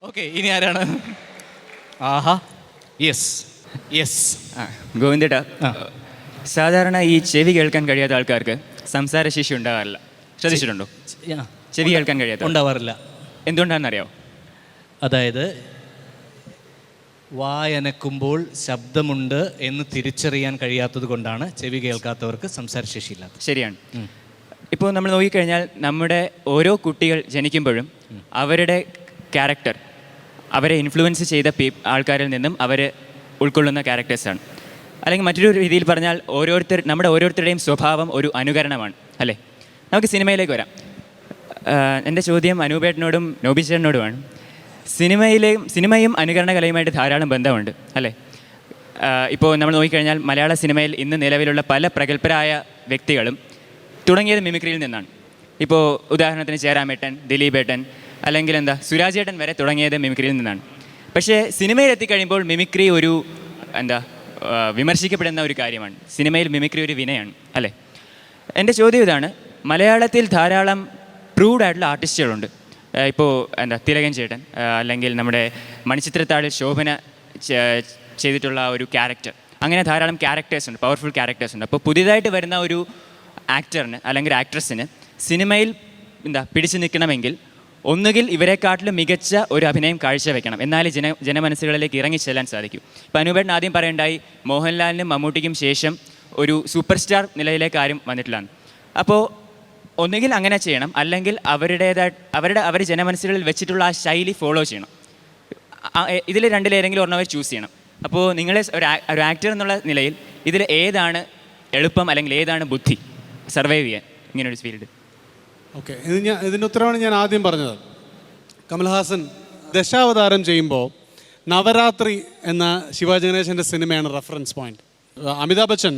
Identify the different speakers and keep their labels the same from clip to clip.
Speaker 1: Okay, ഇനി ആരാണ്? ആഹാ, yes yes.
Speaker 2: ഗോവിന്ദേട്ടാ,
Speaker 1: ആ.
Speaker 2: സാധാരണ ഈ ചെവി കേൾക്കാൻ കഴിയാത്ത ആൾക്കാർക്ക് സംസാരശേഷി ഉണ്ടാകാറില്ല. ശ്രദ്ധിച്ചിട്ടുണ്ടോ? ചെവി കേൾക്കാൻ കഴിയാത്ത
Speaker 1: ഉണ്ടാവാറില്ല.
Speaker 2: എന്തുകൊണ്ടാണെന്നറിയാമോ?
Speaker 1: അതായത് വായനക്കുമ്പോൾ ശബ്ദമുണ്ട് എന്ന് തിരിച്ചറിയാൻ കഴിയാത്തത് കൊണ്ടാണ് ചെവി കേൾക്കാത്തവർക്ക് സംസാരശേഷിയില്ലാത്തത്.
Speaker 2: ശരിയാണ്. ഇപ്പോൾ നമ്മൾ നോക്കിക്കഴിഞ്ഞാൽ നമ്മുടെ ഓരോ കുട്ടികൾ ജനിക്കുമ്പോഴും അവരുടെ ക്യാരക്ടർ അവരെ ഇൻഫ്ലുവൻസ് ചെയ്ത ആൾക്കാരിൽ നിന്നും അവർ ഉൾക്കൊള്ളുന്ന ക്യാരക്ടേഴ്സാണ്. അല്ലെങ്കിൽ മറ്റൊരു രീതിയിൽ പറഞ്ഞാൽ നമ്മുടെ ഓരോരുത്തരുടെയും സ്വഭാവം ഒരു അനുകരണമാണ്, അല്ലേ? നമുക്ക് സിനിമയിലേക്ക് വരാം. എൻ്റെ ചോദ്യം അനൂപേട്ടനോടും നോബിച്ചേട്ടനോടുമാണ്. സിനിമയും അനുകരണ കലയുമായിട്ട് ധാരാളം ബന്ധമുണ്ട്, അല്ലേ? ഇപ്പോൾ നമ്മൾ നോക്കിക്കഴിഞ്ഞാൽ മലയാള സിനിമയിൽ ഇന്ന് നിലവിലുള്ള പല പ്രഗത്ഭരായ വ്യക്തികളും തുടങ്ങിയത് മിമിക്രിയിൽ നിന്നാണ്. ഇപ്പോൾ ഉദാഹരണത്തിന് ജയറാമേട്ടൻ, ദിലീപേട്ടൻ, അല്ലെങ്കിൽ സുരാജേട്ടൻ വരെ തുടങ്ങിയത് മിമിക്രിയിൽ നിന്നാണ്. പക്ഷേ സിനിമയിൽ എത്തിക്കഴിയുമ്പോൾ മിമിക്രി ഒരു വിമർശിക്കപ്പെടുന്ന ഒരു കാര്യമാണ്. സിനിമയിൽ മിമിക്രി ഒരു വിനയാണ്, അല്ലേ? എൻ്റെ ചോദ്യം ഇതാണ്. മലയാളത്തിൽ ധാരാളം പ്രൂവ്ഡ് ആയിട്ടുള്ള ആർട്ടിസ്റ്റുകളുണ്ട്. ഇപ്പോൾ തിലകൻ ചേട്ടൻ, അല്ലെങ്കിൽ നമ്മുടെ മണിച്ചിത്രത്താഴിൽ ശോഭന ചെയ്തിട്ടുള്ള ഒരു ക്യാരക്ടർ, അങ്ങനെ ധാരാളം ക്യാരക്ടേഴ്സ് ഉണ്ട്, പവർഫുൾ ക്യാരക്ടേഴ്സ് ഉണ്ട്. അപ്പോൾ പുതിയതായിട്ട് വരുന്ന ഒരു ആക്ടറിന് അല്ലെങ്കിൽ ആക്ട്രസിന് സിനിമയിൽ പിടിച്ചു നിൽക്കണമെങ്കിൽ ഒന്നുകിൽ ഇവരെക്കാട്ടിലും മികച്ച ഒരു അഭിനയം കാഴ്ചവെക്കണം, എന്നാലേ ജനമനസ്സുകളിലേക്ക് ഇറങ്ങിച്ചെല്ലാൻ സാധിക്കും. ഇപ്പോൾ അനൂപേട്ടൻ ആദ്യം പറയേണ്ടായി മോഹൻലാലിനും മമ്മൂട്ടിക്കും ശേഷം ഒരു സൂപ്പർ സ്റ്റാർ നിലയിലേക്ക് ആരും വന്നിട്ടില്ല. അപ്പോൾ ഒന്നുകിൽ അങ്ങനെ ചെയ്യണം, അല്ലെങ്കിൽ അവർ ജനമനസ്സുകളിൽ വെച്ചിട്ടുള്ള ആ ശൈലി ഫോളോ ചെയ്യണം. ഇതിൽ രണ്ടിലേതെങ്കിലും ഒരെണ്ണം അവർ ചൂസ് ചെയ്യണം. അപ്പോൾ നിങ്ങൾ ഒരു ആക്ടർ എന്നുള്ള നിലയിൽ ഇതിൽ ഏതാണ് എളുപ്പം, അല്ലെങ്കിൽ ഏതാണ് ബുദ്ധി സർവൈവ് ചെയ്യാൻ ഇങ്ങനൊരു ഫീൽഡ്?
Speaker 3: ഓക്കെ, ഇതിൻ്റെ ഉത്തരവാണ് ഞാൻ ആദ്യം പറഞ്ഞത്. കമൽഹാസൻ ദശാവതാരം ചെയ്യുമ്പോൾ നവരാത്രി എന്ന ശിവാജി ഗണേശൻ്റെ സിനിമയാണ് റെഫറൻസ് പോയിന്റ്. അമിതാഭ് ബച്ചൻ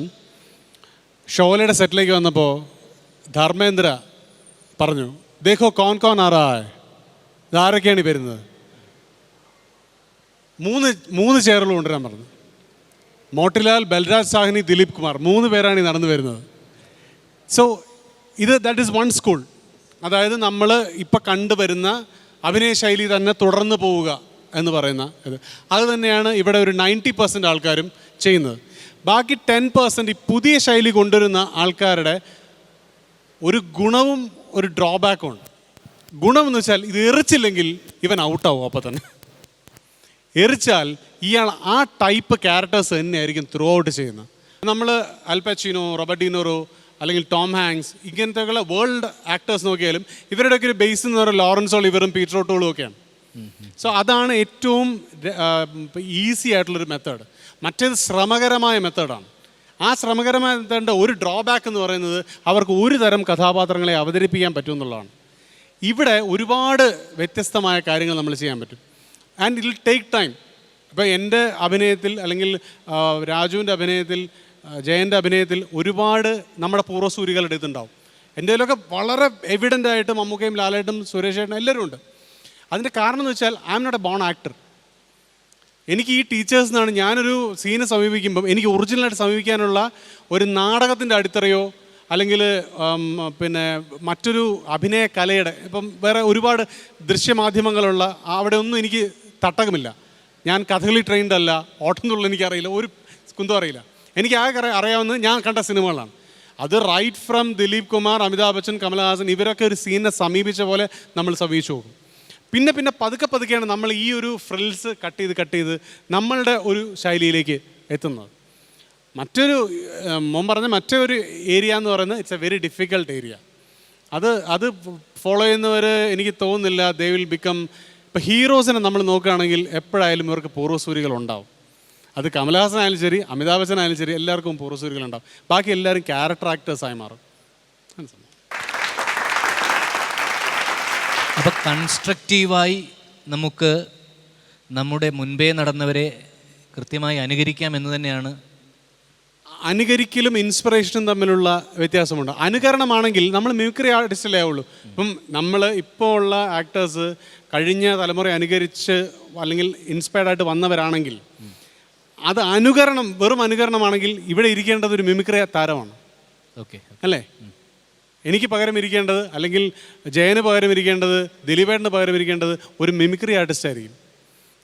Speaker 3: ഷോലയുടെ സെറ്റിലേക്ക് വന്നപ്പോൾ ധർമ്മേന്ദ്ര പറഞ്ഞു, ദേഖോ കോൺ കോൺ ആ റാ ഹൈ, ഇതാരൊക്കെയാണ് ഈ വരുന്നത്? മൂന്ന് ചെയറുകൾ കൊണ്ടുവരാൻ പറഞ്ഞു. മോട്ടിലാൽ, ബൽരാജ് സാഹ്നി, ദിലീപ് കുമാർ, 3 പേരാണ് ഈ നടന്നു വരുന്നത്. So that is one school. അതായത് നമ്മൾ ഇപ്പം കണ്ടുവരുന്ന അഭിനയ ശൈലി തന്നെ തുടർന്ന് പോവുക എന്ന് പറയുന്ന അത് തന്നെയാണ് ഇവിടെ ഒരു 90% ആൾക്കാരും ചെയ്യുന്നത്. ബാക്കി 10% ഈ പുതിയ ശൈലി കൊണ്ടുവരുന്ന ആൾക്കാരുടെ ഒരു ഗുണവും ഒരു ഡ്രോബാക്കും ഉണ്ട്. ഗുണമെന്ന് വെച്ചാൽ ഇത് എറിച്ചില്ലെങ്കിൽ ഇവൻ ഔട്ടാവും. അപ്പോൾ തന്നെ എറിച്ചാൽ ഇയാൾ ആ ടൈപ്പ് ക്യാരക്ടേഴ്സ് തന്നെയായിരിക്കും ത്രൂ ഔട്ട് ചെയ്യുന്നത്. നമ്മൾ അൽ പച്ചിനോ, റോബർട്ട് ഡി നീറോ, അല്ലെങ്കിൽ ടോം ഹാങ്ക്സ്, ഇങ്ങനത്തെ വേൾഡ് ആക്ടേഴ്സ് നോക്കിയാലും ഇവരുടെയൊക്കെ ഒരു ബേസ് എന്ന് പറയുന്നത് ലോറൻസ് ഒളിവറും പീറ്റർ ഒട്ടോളും ഒക്കെയാണ്. സോ അതാണ് ഏറ്റവും ഈസി ആയിട്ടുള്ളൊരു മെത്തേഡ്. മറ്റേത് ശ്രമകരമായ മെത്തേഡാണ്. ആ ശ്രമകരമായ മെത്തേഡിൻ്റെ ഒരു ഡ്രോബാക്ക് എന്ന് പറയുന്നത് അവർക്ക് ഒരു തരം കഥാപാത്രങ്ങളെ അവതരിപ്പിക്കാൻ പറ്റും എന്നുള്ളതാണ്. ഇവിടെ ഒരുപാട് വ്യത്യസ്തമായ കാര്യങ്ങൾ നമ്മൾ ചെയ്യാൻ പറ്റും. And it will take time. ഇപ്പോൾ എൻ്റെ അഭിനയത്തിൽ, അല്ലെങ്കിൽ രാജുവിൻ്റെ അഭിനയത്തിൽ, ജയൻ്റെ അഭിനയത്തിൽ ഒരുപാട് നമ്മുടെ പൂർവ്വസൂരികളുടെ ഇതുണ്ടാവും. എൻ്റെയിലൊക്കെ വളരെ എവിഡൻ്റ് ആയിട്ട് മമ്മൂക്കയും ലാലേട്ടും സുരേഷ് ഏട്ടനും എല്ലാവരും ഉണ്ട്. അതിൻ്റെ കാരണം എന്ന് വെച്ചാൽ I am not a born actor. എനിക്ക് ഈ ടീച്ചേഴ്സ് എന്നാണ്, ഞാനൊരു സീനെ സമീപിക്കുമ്പം എനിക്ക് ഒറിജിനലായിട്ട് സമീപിക്കാനുള്ള ഒരു നാടകത്തിൻ്റെ അടിത്തറയോ അല്ലെങ്കിൽ പിന്നെ മറ്റൊരു അഭിനയ കലയുടെ, ഇപ്പം വേറെ ഒരുപാട് ദൃശ്യമാധ്യമങ്ങളുള്ള അവിടെ ഒന്നും എനിക്ക് തട്ടകമില്ല. ഞാൻ കഥകളി ട്രെയിൻഡ് അല്ല, ഓട്ടംതുള്ളൽ എനിക്കറിയില്ല, ഒരു കുന്തം അറിയില്ല. എനിക്ക് ആകെ അറിയാവുന്നത് ഞാൻ കണ്ട സിനിമകളാണ്. അത് റൈറ്റ് ഫ്രം ദിലീപ് കുമാർ, അമിതാഭ് ബച്ചൻ, കമൽഹാസൻ, ഇവരൊക്കെ ഒരു സീനിനെ സമീപിച്ച പോലെ നമ്മൾ സമീപിച്ചു പോകും. പിന്നെ പതുക്കെയാണ് നമ്മൾ ഈ ഒരു ഫ്രിൽസ് കട്ട് ചെയ്ത് നമ്മളുടെ ഒരു ശൈലിയിലേക്ക് എത്തുന്നത്. മറ്റൊരു ഏരിയ എന്ന് പറയുന്നത് it's A very difficult area. അത് ഫോളോ ചെയ്യുന്നവർ എനിക്ക് തോന്നുന്നില്ല ദേ വിൽ ബിക്കം. ഇപ്പോൾ ഹീറോസിനെ നമ്മൾ നോക്കുകയാണെങ്കിൽ എപ്പോഴായാലും ഇവർക്ക് പൂർവ്വസൂരികൾ ഉണ്ടാവും. അത് കമൽഹാസൻ ആയാലും ശരി, അമിതാഭ് ബച്ചൻ ആയാലും ശരി, എല്ലാവർക്കും പൂർവ്വസൂരികളുണ്ടാവും. ബാക്കി എല്ലാവരും ക്യാരക്ടർ ആക്ടേഴ്സായി മാറും.
Speaker 1: അപ്പോൾ കൺസ്ട്രക്റ്റീവായി നമുക്ക് നമ്മുടെ മുൻപേ നടന്നവരെ കൃത്യമായി അനുകരിക്കാം എന്ന് തന്നെയാണ്.
Speaker 3: അനുകരിക്കലും ഇൻസ്പിറേഷനും തമ്മിലുള്ള വ്യത്യാസമുണ്ട്. അനുകരണമാണെങ്കിൽ നമ്മൾ മിമിക്രി ആർട്ടിസ്റ്റല്ലേ ആവുള്ളൂ. ഇപ്പം നമ്മൾ ഇപ്പോൾ ഉള്ള ആക്ടേഴ്സ് കഴിഞ്ഞ തലമുറ അനുകരിച്ച് അല്ലെങ്കിൽ ഇൻസ്പയർഡ് ആയിട്ട് വന്നവരാണെങ്കിൽ അത് വെറും അനുകരണമാണെങ്കിൽ ഇവിടെ ഇരിക്കേണ്ടത് ഒരു മിമിക്രി താരമാണ്.
Speaker 1: ഓക്കെ,
Speaker 3: അല്ലേ? എനിക്ക് പകരം ഇരിക്കേണ്ടത്, അല്ലെങ്കിൽ ജയന് പകരം ഇരിക്കേണ്ടത്, ദിലീപേട്ടന് പകരം ഇരിക്കേണ്ടത് ഒരു മിമിക്രി ആർട്ടിസ്റ്റ് ആയിരിക്കും.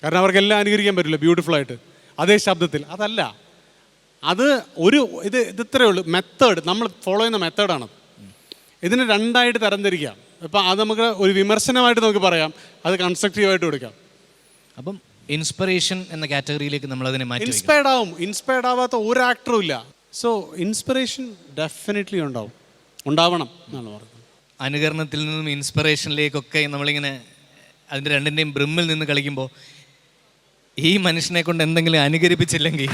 Speaker 3: കാരണം അവർക്കെല്ലാം അനുകരിക്കാൻ പറ്റില്ല ബ്യൂട്ടിഫുള്ളായിട്ട് അതേ ശബ്ദത്തിൽ. അതല്ല, അത് ഇത്രയേ ഉള്ളൂ. മെത്തേഡ്, നമ്മൾ ഫോളോ ചെയ്യുന്ന മെത്തേഡാണ്. ഇതിനെ രണ്ടായിട്ട് തരംതിരിക്കാം. ഇപ്പം അത് നമുക്ക് ഒരു വിമർശനമായിട്ട് നമുക്ക് പറയാം, അത് കൺസ്ട്രക്റ്റീവായിട്ട് കൊടുക്കാം.
Speaker 1: അപ്പം ഇൻസ്പിറേഷൻ എന്ന കാറ്റഗറിയിലേക്ക് നമ്മൾ അതിനെ മാറ്റി
Speaker 3: ഇൻസ്പയർഡ് ആവാത്ത ഒരു ആക്ടറും ഇല്ല. സോ ഇൻസ്പിറേഷൻ ഡെഫിനറ്റ്ലി ഉണ്ടാവണം എന്നാണ് പറഞ്ഞത്.
Speaker 1: അനുകരണത്തിൽ നിന്നും ഇൻസ്പിറേഷനിലേക്കൊക്കെ നമ്മളിങ്ങനെ അതിൻ്റെ രണ്ടിൻ്റെയും ബ്രിമ്മിൽ നിന്ന് കളിക്കുമ്പോൾ ഈ മനുഷ്യനെ കൊണ്ട് എന്തെങ്കിലും അനുകരിപ്പിച്ചില്ലെങ്കിൽ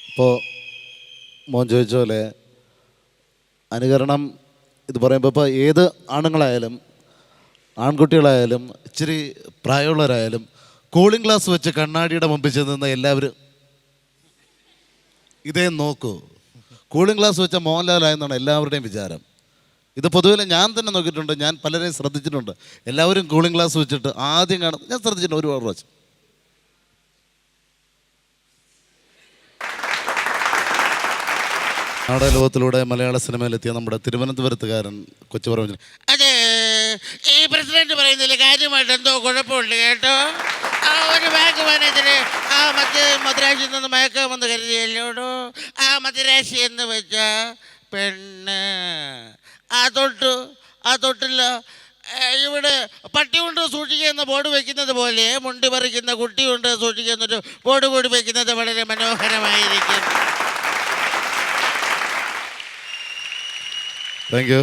Speaker 4: ഇപ്പോൾ മോൻ ചോദിച്ച പോലെ അനുകരണം ഇത് പറയുമ്പോൾ ഇപ്പോൾ ഏത് ആണുങ്ങളായാലും ആൺകുട്ടികളായാലും ഇച്ചിരി പ്രായമുള്ളവരായാലും കൂളിംഗ് ഗ്ലാസ് വെച്ച് കണ്ണാടിയുടെ മുമ്പിൽ ചെന്ന് എല്ലാവരും ഇതേ നോക്കൂ. കൂളിംഗ് ഗ്ലാസ് വെച്ച മോഹൻലാലായെന്നാണ് എല്ലാവരുടെയും വിചാരം. ഇത് പൊതുവെ ഞാൻ തന്നെ നോക്കിയിട്ടുണ്ട്, ഞാൻ പലരെയും ശ്രദ്ധിച്ചിട്ടുണ്ട്. എല്ലാവരും കൂളിംഗ് ഗ്ലാസ് വെച്ചിട്ട് ആദ്യം കാണും, ഞാൻ ശ്രദ്ധിച്ചിട്ടുണ്ട് ഒരുപാട് പ്രാവശ്യം. നാടക ലോകത്തിലൂടെ മലയാള സിനിമയിലെത്തിയ നമ്മുടെ തിരുവനന്തപുരത്തുകാരൻ കൊച്ചു പറഞ്ഞു,
Speaker 5: അതെ, ഈ പ്രസിഡന്റ് പറയുന്നതിൽ കാര്യമായിട്ട് എന്തോ കുഴപ്പമുണ്ട് കേട്ടോ. ഒരു ബാങ്ക് മാനേജര് മദ്രാശിയിൽ നിന്ന് മയക്കാമെന്ന് കരുതിയല്ലോടോ. മദ്രാശി എന്ന് വെച്ച പെണ്ണ് തൊട്ടില്ല. ഇവിടെ പട്ടി കൊണ്ട് സൂക്ഷിക്കുന്ന ബോർഡ് വയ്ക്കുന്നത് പോലെ മുണ്ടി പറിക്കുന്ന കുട്ടി കൊണ്ട് സൂക്ഷിക്കുന്നൊരു ബോർഡ് കൂടി വയ്ക്കുന്നത് വളരെ മനോഹരമായിരിക്കും.
Speaker 4: Thank you.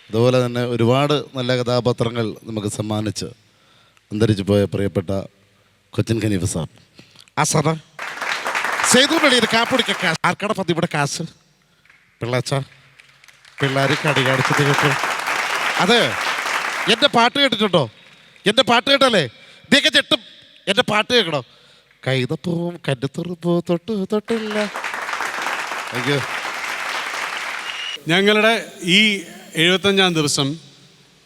Speaker 4: അതുപോലെ തന്നെ ഒരുപാട് നല്ല കഥാപാത്രങ്ങൾ നമുക്ക് സമ്മാനിച്ച് അന്തരിച്ചു പോയ പ്രിയപ്പെട്ട കൊച്ചിൻ ഖനീഫ് സാർ.
Speaker 6: ആ സാറേ സേതുവിൻ്റെ ഒരു കാപ്പൊടിക്ക ആർക്കാടെ പതി ഇവിടെ കാശ് പിള്ളേച്ച പിള്ളേർ കടി കാണിച്ചത് കേട്ടോ. അതെ, എൻ്റെ പാട്ട് കേട്ടിട്ടുണ്ടോ? എൻ്റെ പാട്ട് കേട്ടല്ലേ ഇതൊക്കെ ചെട്ടും. എൻ്റെ പാട്ട് കേൾക്കണോ? കൈതപ്പൂവും കരുത്തുറുപ്പൂ തൊട്ടില്ല.
Speaker 4: Thank you.
Speaker 3: ഞങ്ങളുടെ ഈ 75-ാം ദിവസം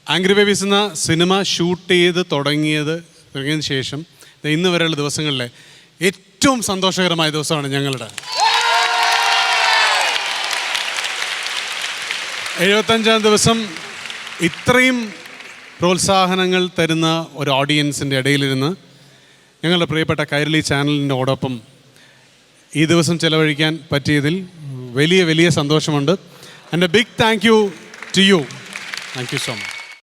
Speaker 3: ആംഗ്രി ബേബീസ് എന്ന സിനിമ ഷൂട്ട് ചെയ്ത് തുടങ്ങിയതിന് ശേഷം ഇന്ന് വരെയുള്ള ദിവസങ്ങളിലെ ഏറ്റവും സന്തോഷകരമായ ദിവസമാണ് ഞങ്ങളുടെ. 75-ാം ദിവസം ഇത്രയും പ്രോത്സാഹനങ്ങൾ തരുന്ന ഒരു ഓഡിയൻസിൻ്റെ ഇടയിലിരുന്ന് ഞങ്ങളുടെ പ്രിയപ്പെട്ട കൈരളി ചാനലിനോടൊപ്പം ഈ ദിവസം ചെലവഴിക്കാൻ പറ്റിയതിൽ വലിയ വലിയ സന്തോഷമുണ്ട്. And a big thank you to you. Thank you so much.